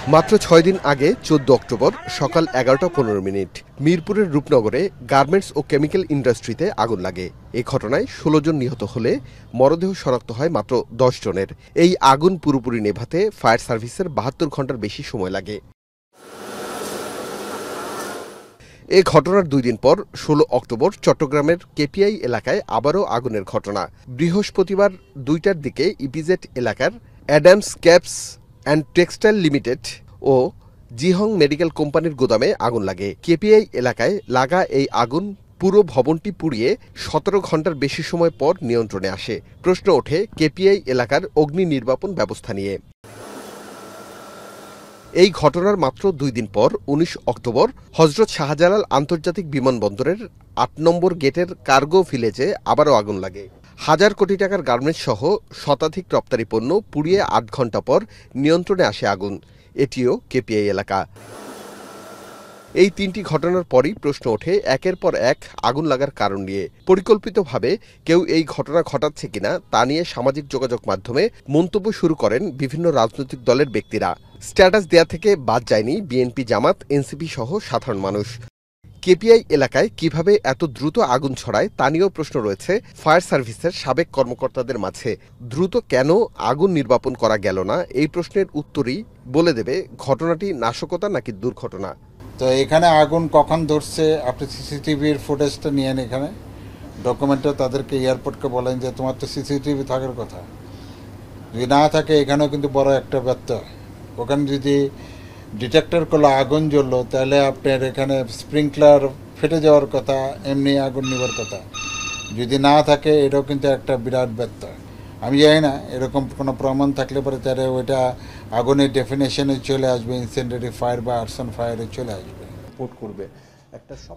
মাত্র ৬ দিন আগে ১৪ অক্টোবর সকাল ১১টা ১৫ মিনিট মিরপুরের রূপনগরে গার্মেন্টস ও কেমিক্যাল ইন্ডাস্ট্রিতে আগুন লাগে। এই ঘটনায় ১৬ জন নিহত হলে মরদেহ শনাক্ত হয় মাত্র ১০ জনের। এই আগুন পুরোপুরি নেভাতে ফায়ার সার্ভিসের ৭২ ঘণ্টার বেশি সময় লাগে। এ ঘটনার ২ দিন পর ১৬ অক্টোবর চট্টগ্রামের কেপিআই এলাকায় আবারও আগুনের ঘটনা। বৃহস্পতিবার ২টার দিকে ইপিজেড এলাকার Adams caps and textile limited ও জিহং মেডিকেল কোম্পানির গোদামে আগুন লাগে। কেপিআই এলাকায় লাগা এই আগুন পুরো ভবনটি পুড়িয়ে ১৭ ঘণ্টার বেশি সময় পর নিয়ন্ত্রণে আসে। প্রশ্ন ওঠে কেপিআই এলাকার অগ্নি নির্বাপন ব্যবস্থা নিয়ে। এই ঘটনার মাত্র ২ দিন পর ১৯ অক্টোবর হজরত শাহজালাল আন্তর্জাতিক বিমানবন্দরের ৮ নম্বর গেটের কার্গো ভিলেজে আবারও আগুন লাগে। হাজার কোটি টাকার গার্মেন্টস সহ শতাধিক রপ্তানি পণ্য পুড়িয়ে ৮ ঘণ্টা পর নিয়ন্ত্রণে আসে আগুন। এটিও কেপিআই এলাকা। এই ৩টি ঘটনার পরই প্রশ্ন ওঠে একের পর এক আগুন লাগার কারণ নিয়ে। পরিকল্পিতভাবে কেউ এই ঘটনা ঘটাচ্ছে কিনা তা নিয়ে সামাজিক যোগাযোগ মাধ্যমে মন্তব্য শুরু করেন বিভিন্ন রাজনৈতিক দলের ব্যক্তিরা। স্ট্যাটাস দেয়া থেকে বাদ যায়নি বিএনপি, জামাত, এনসিপি সহ সাধারণ মানুষ। কেপিআই এলাকায় কিভাবে এত দ্রুত আগুন ছড়ায় তা নিয়েও প্রশ্ন রয়েছে ফায়ার সার্ভিসের সাবেক কর্মকর্তাদের মাঝে। দ্রুত কেন আগুন নির্বাপন করা গেল না, এই প্রশ্নের উত্তরই বলে দেবে ঘটনাটি নাশকতা নাকি দুর্ঘটনা। তো এখানে আগুন কখন ধরছে আপনি সিসিটিভির ফুটেজটা নিয়েন, এখানে ডকুমেন্টটা তাদেরকে এয়ারপোর্টকে বলেন যে তোমার তো সিসিটিভি থাকার কথা, যদি না থাকে এখানেও কিন্তু বড় একটা ব্যত্যয়। ওখানে যদি ডিটেক্টর করলো আগুন জ্বললো তাহলে আপনার এখানে স্প্রিংকলার ফেটে যাওয়ার কথা, এমনি আগুন নেবার কথা। যদি না থাকে এটাও কিন্তু একটা বিরাট ব্যত্যয়। আমি জানি না এরকম কোনো প্রমাণ থাকলে পরে তাহলে ওইটা আগুনের ডেফিনেশনে চলে আসবে, ইনসেন্ডারি ফায়ার বা আর্সন ফায়ারে চলে আসবে, রিপোর্ট করবে।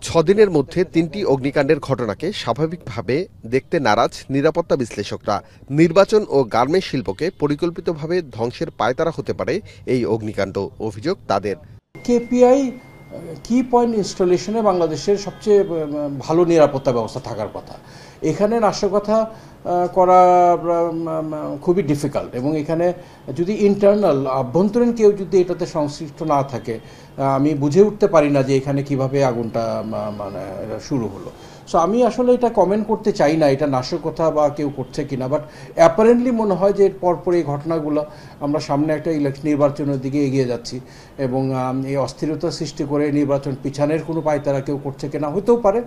৬ দিনের মধ্যে ৩টি অগ্নিকাণ্ডের ঘটনাকে স্বাভাবিকভাবে দেখতে নারাজ নিরাপত্তা বিশ্লেষকরা। নির্বাচন ও গার্মেন্টস শিল্পকে পরিকল্পিতভাবে ধ্বংসের পায়তারা হতে পারে এই অগ্নিকাণ্ড, অভিযোগ তাদের। কেপিআই কি পয়েন্ট ইনস্টলেশনে বাংলাদেশের সবচেয়ে ভালো নিরাপত্তা ব্যবস্থা থাকার কথা। এখানে নাশকতা করা খুবই ডিফিকাল্ট, এবং এখানে যদি ইন্টারনাল আভ্যন্তরীণ কেউ যদি এটাতে সংশ্লিষ্ট না থাকে, আমি বুঝে উঠতে পারি না যে এখানে কিভাবে আগুনটা শুরু হলো। সো আমি আসলে এটা কমেন্ট করতে চাই না এটা নাশকতা বা কেউ করছে কিনা, বাট অ্যাপারেন্টলি মনে হয় যে পরপর এই ঘটনাগুলো আমরা সামনে একটা নির্বাচনের দিকে এগিয়ে যাচ্ছি, এবং এই অস্থিরতা সৃষ্টি করে নির্বাচন পিছানের কোনো পায়তারা কেউ করছে কিনা হতেও পারে।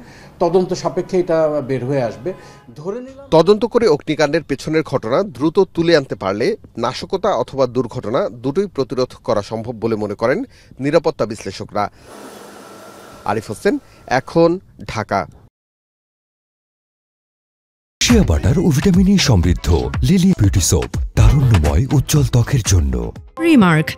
তদন্ত সাপেক্ষে এটা বের হয়ে আসবে। ধরে নিলাম তদন্ত করে অগ্নিকাণ্ডের পেছনের ঘটনা দ্রুত তুলে আনতে পারলে নাশকতা অথবা দুর্ঘটনা দুটোই প্রতিরোধ করা সম্ভব বলে মনে করেন নিরাপত্তা বিশ্লেষকরা। আরিফ হোসেন, এখন, ঢাকা। শিয়া বাটার ও ভিটামিন ই সমৃদ্ধ লিলি বিউটি সোপ, তারুণ্যময় উজ্জ্বল ত্বকের জন্য। রিমার্ক